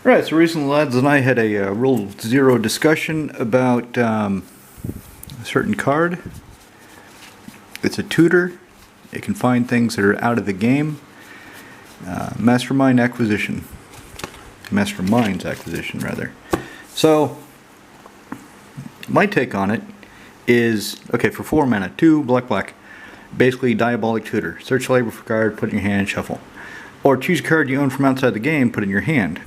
Right, so recently lads and I had a Rule Zero discussion about a certain card. It's a tutor. It can find things that are out of the game. Masterminds acquisition, rather. So, my take on it is, okay, for 4 mana, 2 black. Basically, Diabolic Tutor. Search the library for a card, put it in your hand, shuffle. Or choose a card you own from outside the game, put it in your hand.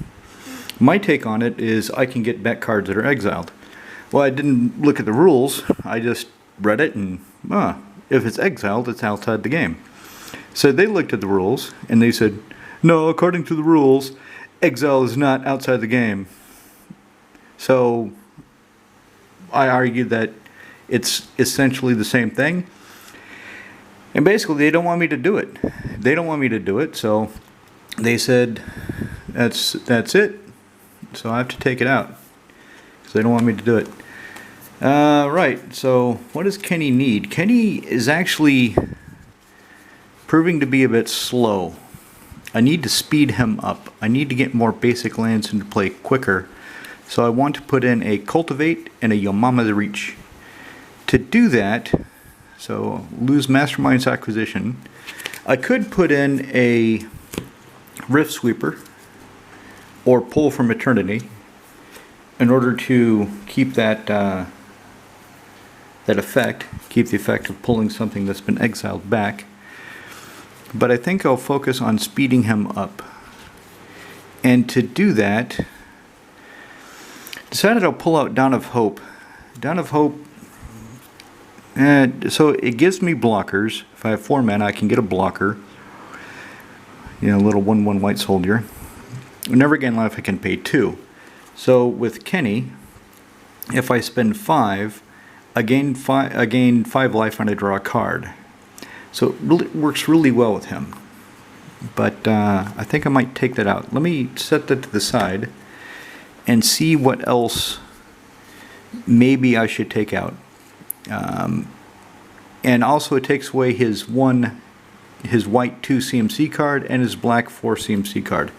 My take on it is I can get back cards that are exiled. Well, I didn't look at the rules. I just read it and, if it's exiled, it's outside the game. So they looked at the rules and they said, no, according to the rules, exile is not outside the game. So I argued that it's essentially the same thing. And basically, they don't want me to do it. So they said, that's it. So I have to take it out because they don't want me to do it. Right, so what does Kenny need? Kenny is actually proving to be a bit slow. I need to speed him up. I need to get more basic lands into play quicker. So I want to put in a Cultivate and a Yamama the Reach. To do that, so lose Masterminds acquisition, I could put in a Rift Sweeper or Pull from Eternity in order to keep that effect, keep the effect of pulling something that's been exiled back. But I think I'll focus on speeding him up. And to do that, decided I'll pull out Dawn of Hope. Dawn of Hope, so it gives me blockers. If I have 4 mana, I can get a blocker. You know, a little 1/1 white soldier. Never gain life, I can pay 2. So with Kenny, if I spend 5, I gain 5 life when I draw a card. So it really works really well with him. But I think I might take that out. Let me set that to the side and see what else maybe I should take out. And also it takes away his white 2 CMC card and his black 4 CMC card.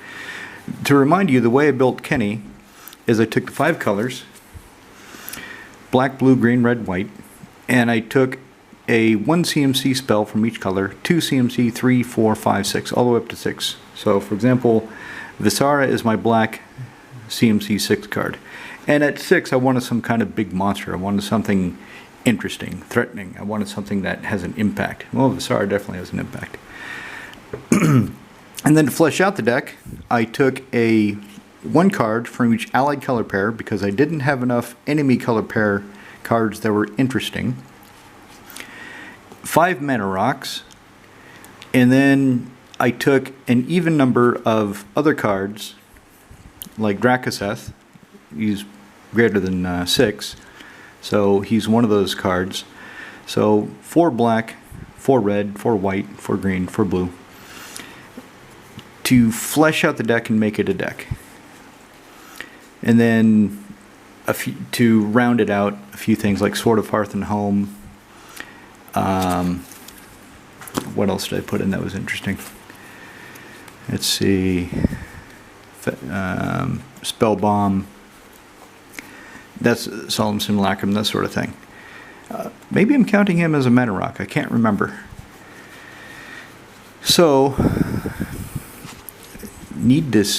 To remind you, the way I built Kenny is I took the 5 colors, black, blue, green, red, white, and I took a 1 CMC spell from each color, 2 CMC, 3, 4, 5, 6, all the way up to 6. So, for example, Visara is my black CMC 6 card. And at 6, I wanted some kind of big monster. I wanted something interesting, threatening. I wanted something that has an impact. Well, Visara definitely has an impact. And then to flesh out the deck, I took a 1 card from each allied color pair because I didn't have enough enemy color pair cards that were interesting. 5 mana rocks, and then I took an even number of other cards, like Drakaseth. He's greater than 6, so he's one of those cards. So 4 black, 4 red, 4 white, 4 green, 4 blue, to flesh out the deck and make it a deck. And then to round it out, a few things like Sword of Hearth and Home. What else did I put in that was interesting? Let's see. Spell Bomb. That's Solemn Simulacrum, that sort of thing. Maybe I'm counting him as a mana rock. I can't remember. So,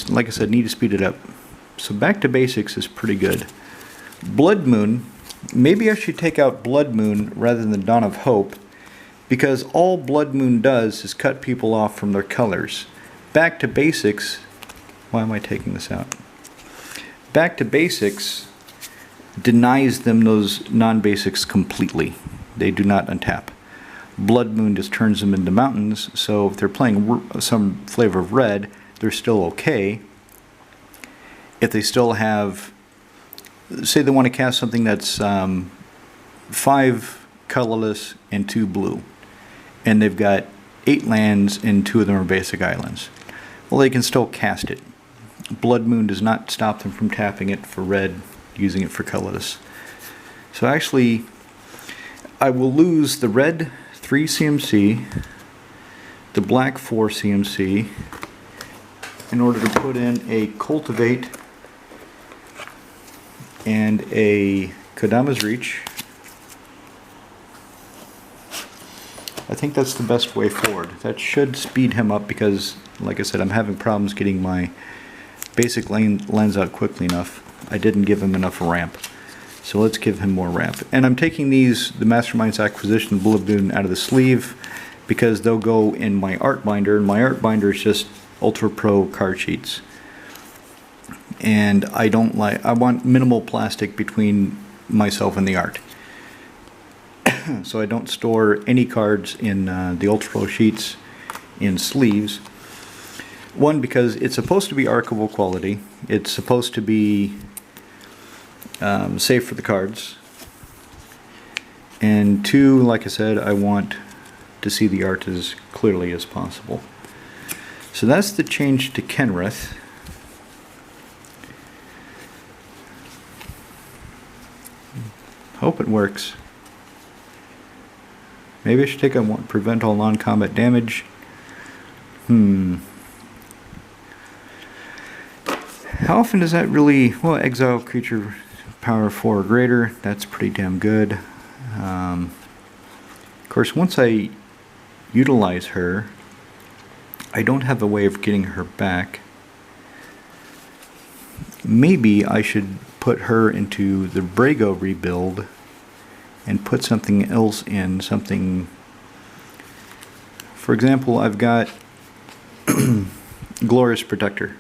like I said, need to speed it up. So back to basics is pretty good. Blood Moon. Maybe I should take out Blood Moon rather than Dawn of Hope, because all Blood Moon does is cut people off from their colors. Back to basics. Why am I taking this out? Back to basics denies them those non-basics completely. They do not untap. Blood Moon just turns them into mountains, so if they're playing some flavor of red, they're still okay. If they still have, say they want to cast something that's 5 colorless and 2 blue, and they've got 8 lands and 2 of them are basic islands. Well, they can still cast it. Blood Moon does not stop them from tapping it for red, using it for colorless. So actually, I will lose the red 3 CMC, the black 4 CMC, in order to put in a Cultivate and a Kodama's Reach. I think that's the best way forward. That should speed him up because, like I said, I'm having problems getting my basic lens out quickly enough. I didn't give him enough ramp. So let's give him more ramp. And I'm taking these, the Mastermind's Acquisition Bullet Boon, out of the sleeve because they'll go in my art binder, and my art binder is just Ultra Pro card sheets. And I want minimal plastic between myself and the art. So I don't store any cards in the Ultra Pro sheets in sleeves. One, because it's supposed to be archival quality. It's supposed to be safe for the cards. And two, like I said, I want to see the art as clearly as possible. So that's the change to Kenrith. Hope it works. Maybe I should take a prevent all non-combat damage. How often does that really... Well, exile creature power 4 or greater. That's pretty damn good. Of course, once I utilize her, I don't have a way of getting her back. Maybe I should put her into the Brago rebuild and put something else in, something... For example, I've got Glorious Protector.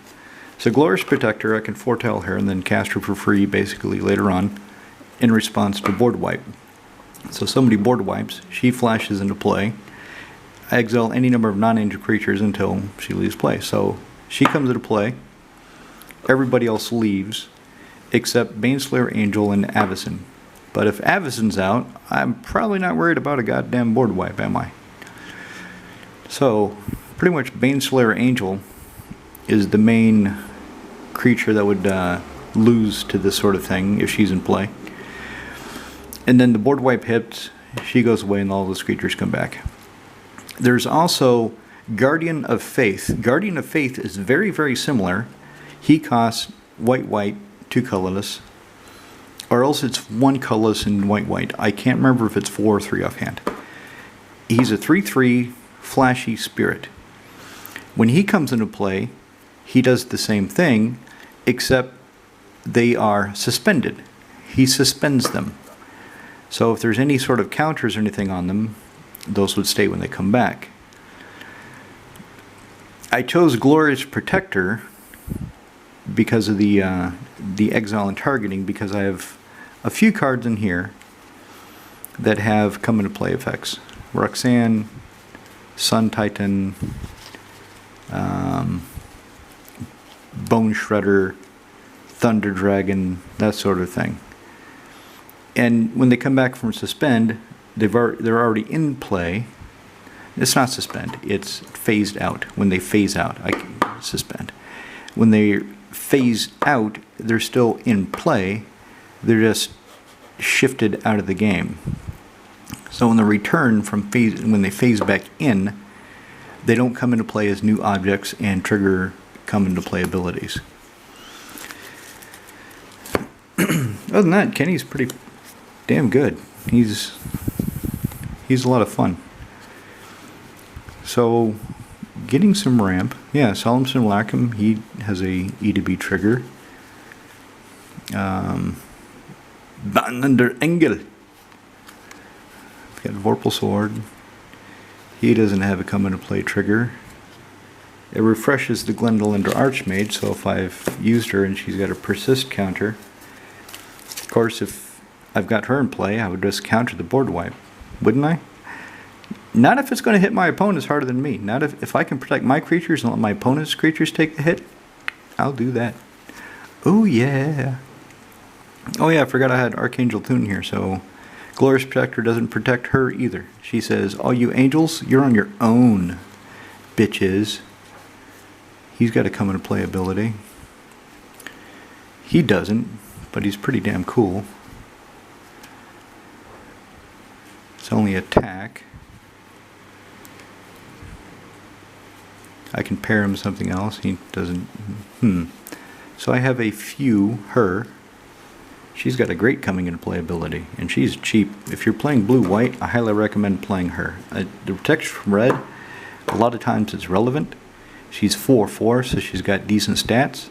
So Glorious Protector, I can foretell her and then cast her for free basically later on in response to board wipe. So somebody board wipes, she flashes into play. I exile any number of non-angel creatures until she leaves play. So she comes into play, everybody else leaves, except Baneslayer Angel and Avacyn. But if Avacyn's out, I'm probably not worried about a goddamn board wipe, am I? So, pretty much Baneslayer Angel is the main creature that would lose to this sort of thing if she's in play. And then the board wipe hits, she goes away and all those creatures come back. There's also Guardian of Faith. Guardian of Faith is very, very similar. He costs white, 2 colorless. Or else it's 1 colorless and white. I can't remember if it's 4 or 3 offhand. He's a 3/3 flashy spirit. When he comes into play, he does the same thing, except they are suspended. He suspends them. So if there's any sort of counters or anything on them, those would stay when they come back. I chose Glorious Protector because of the exile and targeting, because I have a few cards in here that have come into play effects. Roxanne, Sun Titan, Bone Shredder, Thunder Dragon, that sort of thing. And when they come back from suspend, they're already in play. It's not suspend, it's phased out. When they phase out, I can suspend. When they phase out, they're still in play. They're just shifted out of the game. So when they return from phase, when they phase back in, they don't come into play as new objects and trigger come into play abilities. Other than that, Kenny's pretty damn good. He's a lot of fun. So, getting some ramp. Yeah, Solemnson Lackham, he has a E to B trigger. Bannander Engel. We've got Vorpal Sword. He doesn't have a come into play trigger. It refreshes the Glendolander Archmage, so if I've used her and she's got a persist counter, of course if I've got her in play, I would just counter the board wipe, wouldn't I? Not if it's going to hit my opponents harder than me. Not if I can protect my creatures and let my opponent's creatures take the hit, I'll do that. Oh yeah. Oh yeah, I forgot I had Archangel Thune here, so Glorious Protector doesn't protect her either. She says, all you angels, you're on your own, bitches. He's got a come into play ability. He doesn't, but he's pretty damn cool. It's only attack. I can pair him with something else. He doesn't. So I have a few her. She's got a great coming into play ability, and she's cheap. If you're playing blue-white, I highly recommend playing her. The protection from red, a lot of times it's relevant. She's 4/4, so she's got decent stats.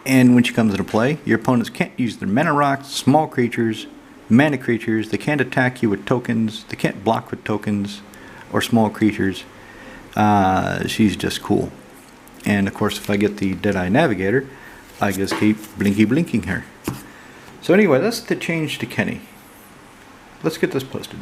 And when she comes into play, your opponents can't use their mana rocks, small creatures, mana creatures. They can't attack you with tokens. They can't block with tokens or small creatures. She's just cool. And of course, if I get the Deadeye Navigator, I just keep blinking her. So anyway, that's the change to Kenny. Let's get this posted.